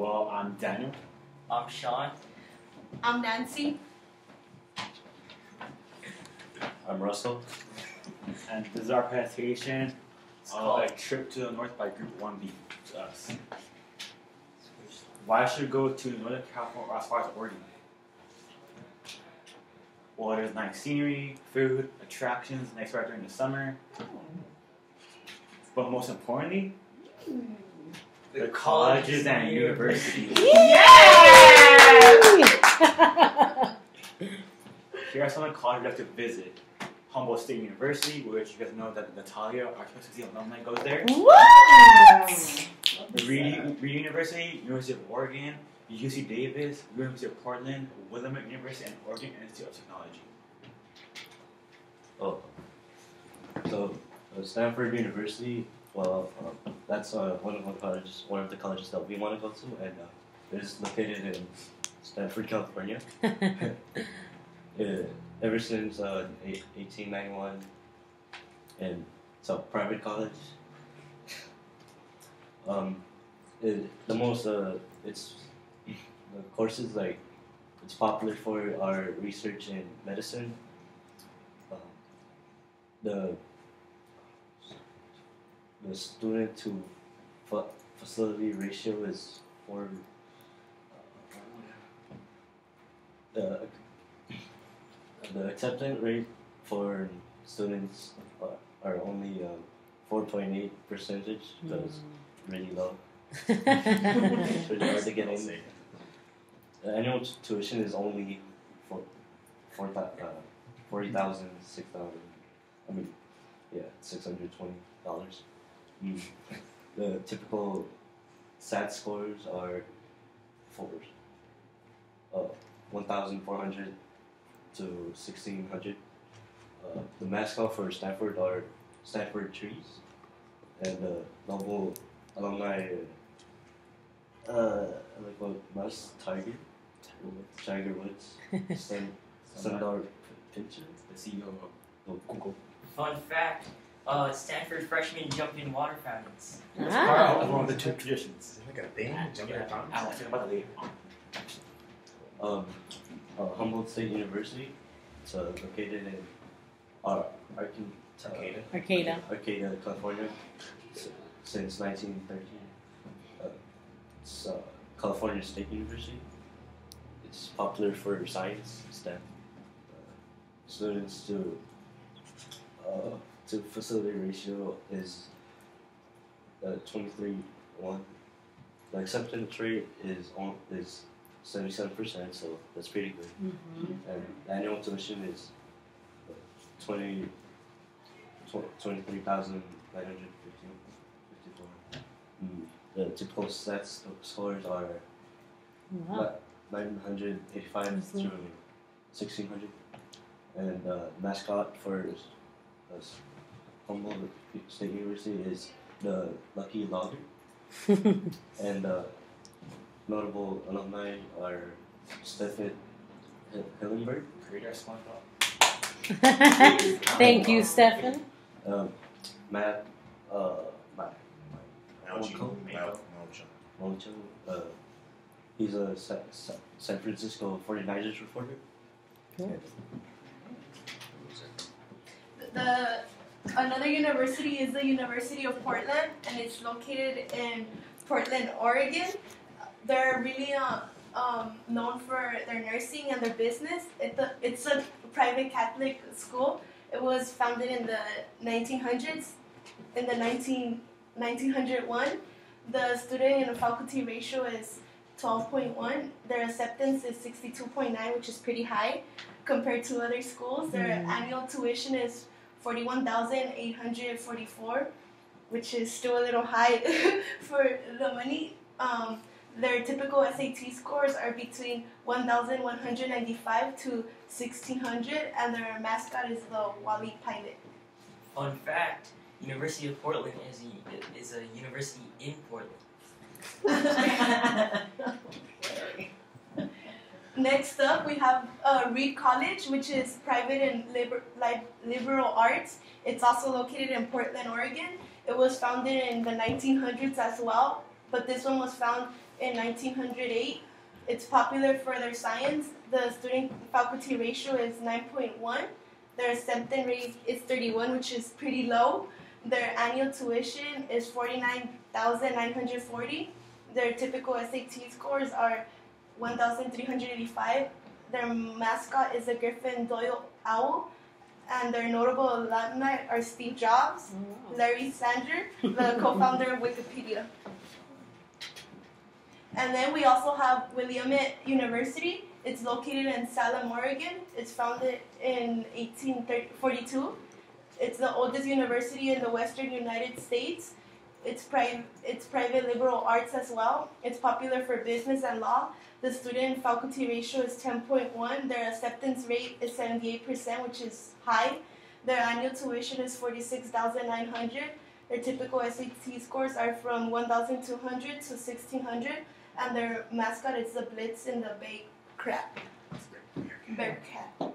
Well, I'm Daniel. I'm Sean. I'm Nancy. I'm Russell. And this is our presentation called of A Trip to the North by Group 1B to us. Why should go to Northern California as far as Oregon? Well, there's nice scenery, food, attractions, nice weather during the summer. But most importantly, the colleges and universities. Here are some of the colleges you have to visit. Humboldt State University, which you guys know that Natalia, our 2016 alumni, goes there. What? Reed University, University of Oregon, UC Davis, University of Portland, Willamette University, and Oregon Institute of Technology. Oh, so Stanford University. Well, that's one of the colleges that we want to go to, and it is located in Stanford, California. Ever since 1891, and it's a private college. It's the courses like it's popular for our research in medicine. The student to facility ratio is 4. The acceptance rate for students are only 4.8%. That's really low. It's really hard to get in. The annual tuition is only $40,000, $620. The typical SAT scores are 1,400 to 1,600. The mascot for Stanford are Stanford trees, and the Noble alumni like mouse tiger Woods, Sundar Pichai, The CEO of Google. Fun fact: Stanford freshmen jump in water fountains. It's part of one of the two traditions. Is it like a thing? Jumping in fountains? I'll talk about that later. Humboldt State University. It's located in Arcata, California, since 1913. It's California State University. It's popular for science, STEM. Students to facility ratio is 23:1. The acceptance rate is 77%, so that's pretty good. And the annual tuition is 23,954. The typical SAT scores are 985 through 1,600. And mascot for Humboldt State University is the Lucky Logger. And notable alumni are Stephen Hillenberg. Creator of SpongeBob. Thank you, Stephen. Matt Mojo. He's a San Francisco 49ers reporter. Another university is the University of Portland, and it's located in Portland, Oregon. They're really known for their nursing and their business. It's a private Catholic school. It was founded in the 1900s. In the 1901, the student and faculty ratio is 12.1. Their acceptance is 62.9, which is pretty high compared to other schools. Their annual tuition is 41,844, which is still a little high for the money. Their typical SAT scores are between 1,195 to 1,600, and their mascot is the Wally Pilot. Fun fact: University of Portland is a university in Portland. Next up, we have Reed College, which is private and liberal arts. It's also located in Portland, Oregon. It was founded in the 1900s as well, but this one was found in 1908. It's popular for their science. The student faculty ratio is 9.1. Their acceptance rate is 31, which is pretty low. Their annual tuition is 49,940. Their typical SAT scores are 1,385. Their mascot is a Gryffindor owl. And their notable alumni are Steve Jobs, Larry Sanger, the co-founder of Wikipedia. And then we also have Willamette University. It's located in Salem, Oregon. It's founded in 1842. It's the oldest university in the western United States. It's private liberal arts as well. It's popular for business and law. The student faculty ratio is 10.1. Their acceptance rate is 78%, which is high. Their annual tuition is 46,900. Their typical SAT scores are from 1,200 to 1,600. And their mascot is the Blitz in the Bay Crab. Bearcat.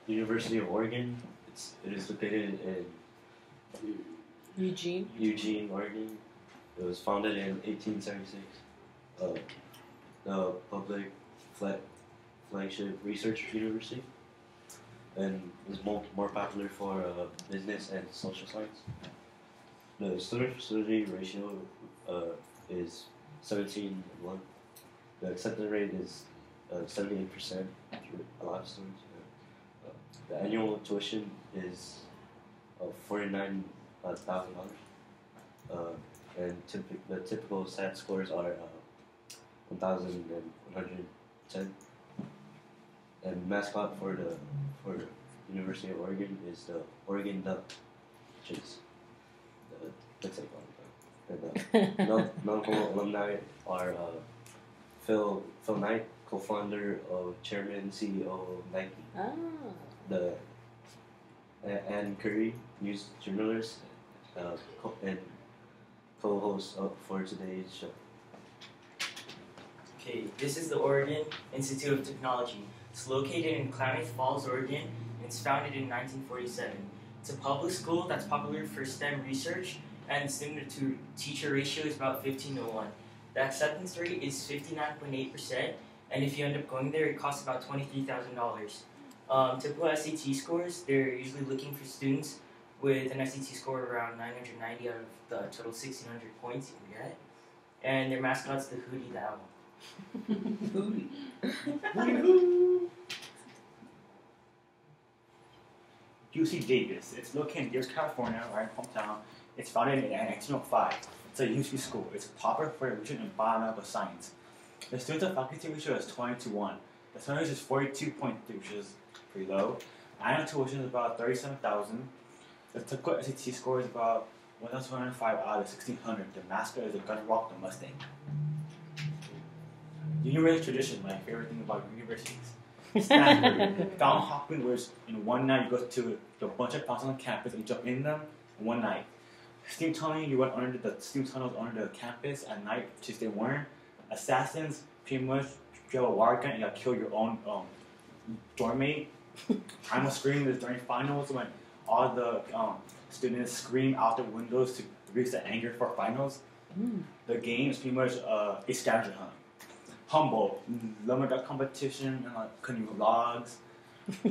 University of Oregon. It is located in Eugene, Oregon. It was founded in 1876. The public flagship research university, and is more popular for business and social science. The student facility ratio is 17:1. The acceptance rate is 78% for a lot of students. The annual tuition is $49,000, and the typical SAT scores are 1,110. And mascot for the University of Oregon is the Oregon Duck, which is looks like one. And notable alumni are Phil Knight, co-founder of chairman CEO of Nike. The Ann Curry, news journalist, and co-host for today's show. Okay, this is the Oregon Institute of Technology. It's located in Klamath Falls, Oregon, and it's founded in 1947. It's a public school that's popular for STEM research, and the student-to-teacher ratio is about 15:1. The acceptance rate is 59.8%, and if you end up going there, it costs about $23,000. Typical SAT scores, they're usually looking for students with an SAT score around 990 out of the total 1,600 points you can get. And their mascot's the Hootie the Owl. UC Davis. It's located in Davis, California, right in hometown. It's founded in 1905. It's a UC school. It's popular for research in biomedical science. The student-to-faculty ratio is 20:1. The attendance is 42.3, which is pretty low. Annual tuition is about $37,000. The typical SAT score is about 1,205 out of 1,600. The mascot is a Gunrock the Mustang. University tradition, my favorite thing about universities. Stanford, Fountain hopping, where in one night you go to a bunch of fountains on campus and you jump in them in one night. Steam tunneling, you went under the steam tunnels under the campus at night to stay warm. Assassins, pretty much, you have a water gun and you gotta kill your own dorm mate. I'm screaming during finals when all the students scream out the windows to release the anger for finals. The game is pretty much a scavenger hunt. Humboldt, lumberjack competition, canoe logs.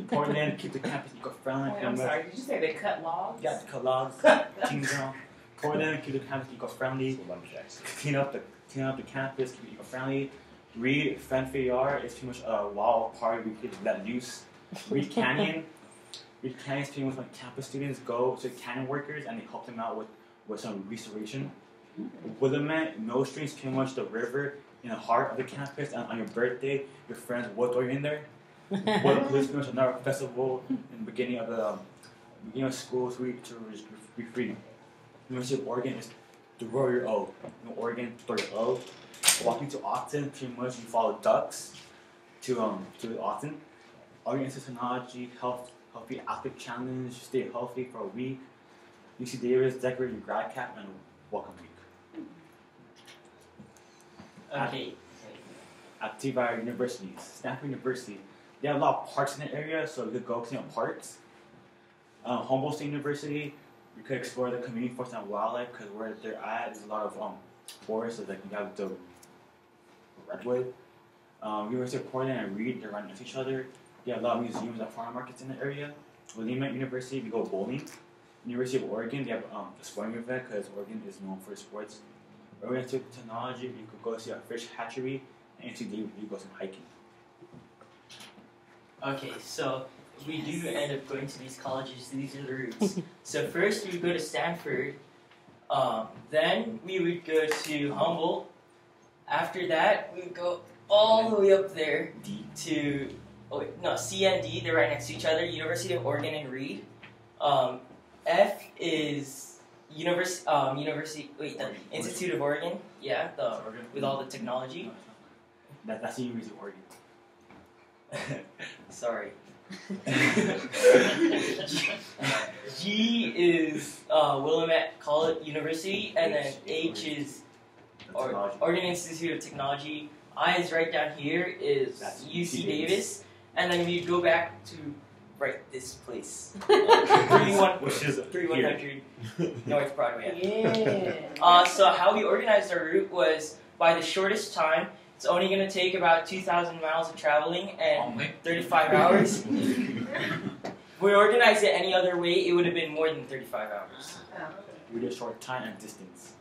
Portland, keep the campus eco-friendly. Wait, I'm sorry, did you say they cut logs? Yeah, cut logs. Portland, keep the campus eco-friendly. Clean up the campus, keep it eco-friendly. Reed, Fanfare is pretty much a wild party we could let loose. Reed Canyon. Reed Canyon is pretty much when campus students go to canyon workers and they help them out with some restoration. Willamette, Mill Stream is pretty much the river in the heart of the campus, and on your birthday, your friends will throw you in there. Well, pretty much another festival in the beginning of the school to be free. University of Oregon is the Warrior O. Oregon, Warrior O. Walking to Austin, pretty much you follow ducks to Austin. Oregon Institute of Technology, healthy active challenge, stay healthy for a week. UC Davis, decorate your grad cap and welcome week. Okay. Activa universities, Stanford University. They have a lot of parks in the area, so you could go clean up parks. Humboldt State University, you could explore the community forest and wildlife because where they're at, there's a lot of forest, so like you have the redwood. University of Portland and Reed, they're right next to each other. They have a lot of museums and farm markets in the area. Willamette University, we go bowling. University of Oregon, they have a sporting event because Oregon is known for sports. Oregon Institute of Technology, you could go see a fish hatchery, and NCD, you go some hiking. Okay, so we do end up going to these colleges. These are the routes. So first we would go to Stanford. Then we would go to Humboldt. After that, we would go all the way up there to C and D. They're right next to each other. University of Oregon and Reed. F is Institute of Oregon. Yeah, with all the technology. That's the University of Oregon. Sorry. G is Willamette College University, and then H is Oregon Institute of Technology. I is right down here is UC Davis, and then we go back to this place, 3100 North Broadway. Yeah. So how we organized our route was by the shortest time. It's only going to take about 2,000 miles of traveling and 35 hours. If we organized it any other way, it would have been more than 35 hours. We did short time and distance.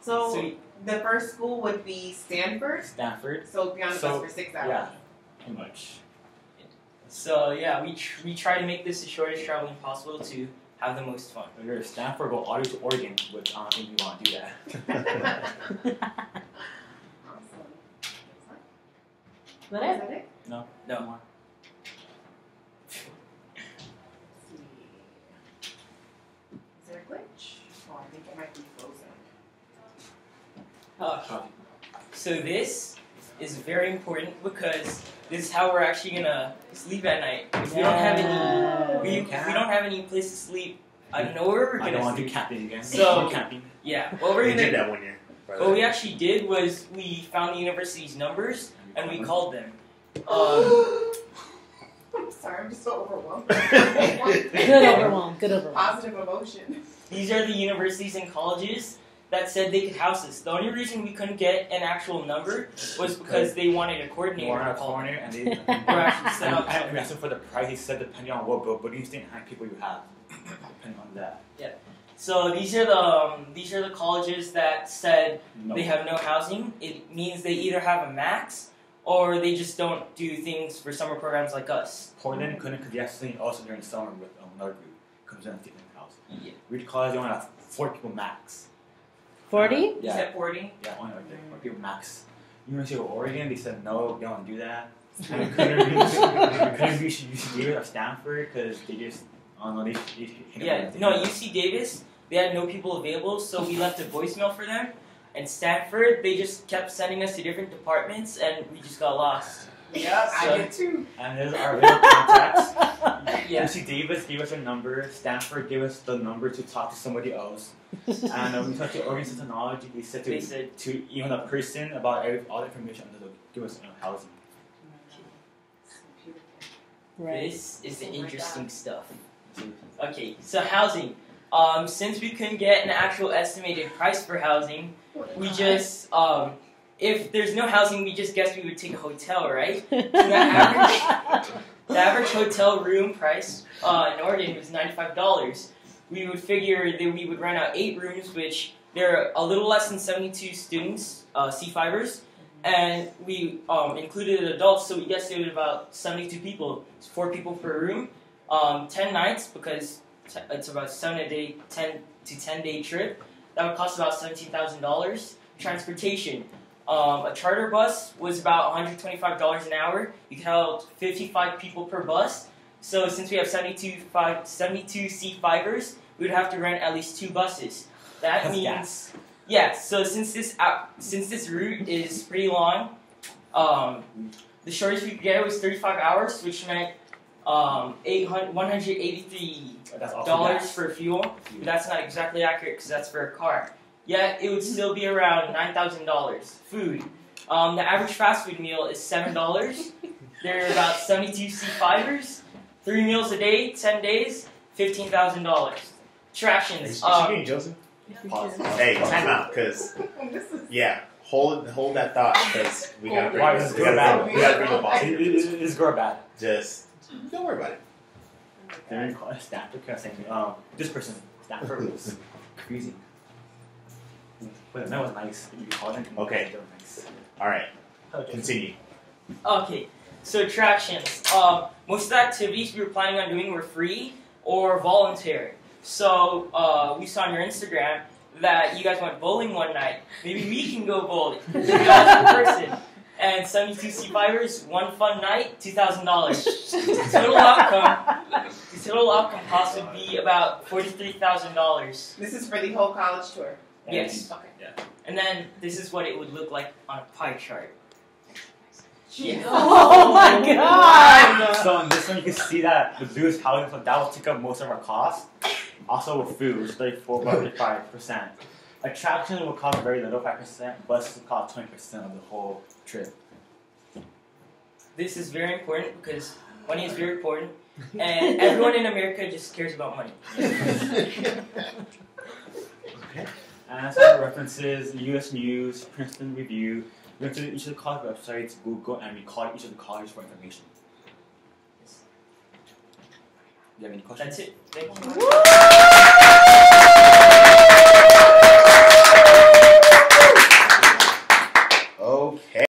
So the first school would be Stanford. Stanford. So be on the bus for 6 hours. Yeah, pretty much. So yeah, we try to make this the shortest traveling possible to have the most fun. If you're at Stanford, go all the way to Oregon, which I don't think you want to do that. Is that it? No. No. Is there a glitch? Oh, I think it might be frozen. So this is very important because this is how we're actually gonna sleep at night. If we don't have any, we don't have any place to sleep. I don't know where we're gonna I don't want to sleep. do camping again. So camping. Yeah, what we're We gonna did that one year. what we actually did was we found the university's numbers and we called them. I'm sorry, I'm just so overwhelmed. Good overwhelm. Positive emotion. These are the universities and colleges that said they could house us. The only reason we couldn't get an actual number was because they wanted a coordinator. We're in a to call corner, them. and they We're actually set up. and we asked them for the price. He said depending on what building state and how many people you have, depending on that. So these are the colleges that said they have no housing. It means they either have a max or they just don't do things for summer programs like us. Portland couldn't because they have something also during the summer with another group comes in and takes in the house. Yeah. Reed College they only have 4 people max. 40? You Yeah, said 40? yeah, only like 4 people max. University of Oregon they said no, they don't do that. We couldn't reach UC Davis or Stanford because they just I don't know they UC Davis, they had no people available, so we left a voicemail for them. And Stanford, they just kept sending us to different departments, and we just got lost. Yep, So- I did too. And there's our little contacts. Yeah. UC Davis gave us a number. Stanford gave us the number to talk to somebody else. And when we talked to Oregon Institute of Technology, they said to email the person about all the information and they'll give us housing. Right. This is the interesting stuff. Okay, so housing. Since we couldn't get an actual estimated price for housing, we just, if there's no housing, we just guessed we would take a hotel, right? So the average hotel room price in Oregon was $95. We would figure that we would rent out 8 rooms, which there are a little less than 72 students, C5ers, and we included adults, so we guessed it was about 72 people. It's 4 people per room, 10 nights because it's about 10 to 10 day trip. That would cost about $17,000. Transportation. A charter bus was about $125 an hour. You could hold 55 people per bus. So since we have 72 C5ers, we would have to rent at least 2 buses. That means, yeah. So since this route is pretty long, the shortest we could get was 35 hours, which meant $183 for fuel. But that's not exactly accurate because that's for a car. Yet it would still be around $9,000. Food. The average fast food meal is $7. There are about 72 C5ers. 3 meals a day, 10 days, $15,000. Attractions. Is she getting Joseph? Pause. Hey, time out, cause yeah, hold that thought, cause we gotta bring Why this. is We good or gotta bad? bring the boss. Is good or bad? Just don't worry about it. Then call it Stanford. Kind of saying, this person Stanford was crazy. But that was nice. You called them. Okay. They were nice. All right, Okay. continue. Okay, so attractions. Most of the activities we were planning on doing were free or voluntary. So we saw on your Instagram that you guys went bowling one night. Maybe we can go bowling. You guys in person. And 72 survivors, one fun night, $2,000. Total outcome cost would be about $43,000. This is for the whole college tour. Yes. Okay. And then this is what it would look like on a pie chart. Yeah. Oh my god! So in this one, you can see that with Lewis housing, so that will take up most of our costs. Also with food, which is 35%. Attraction will cost very little, 5%, but this will cost 20% of the whole trip. This is very important because money is very important, and everyone in America just cares about money. And some references, US News, Princeton Review. We went to each of the college websites, Google, and we called each of the colleges for information. Do you have any questions? That's it. Thank you. Woo!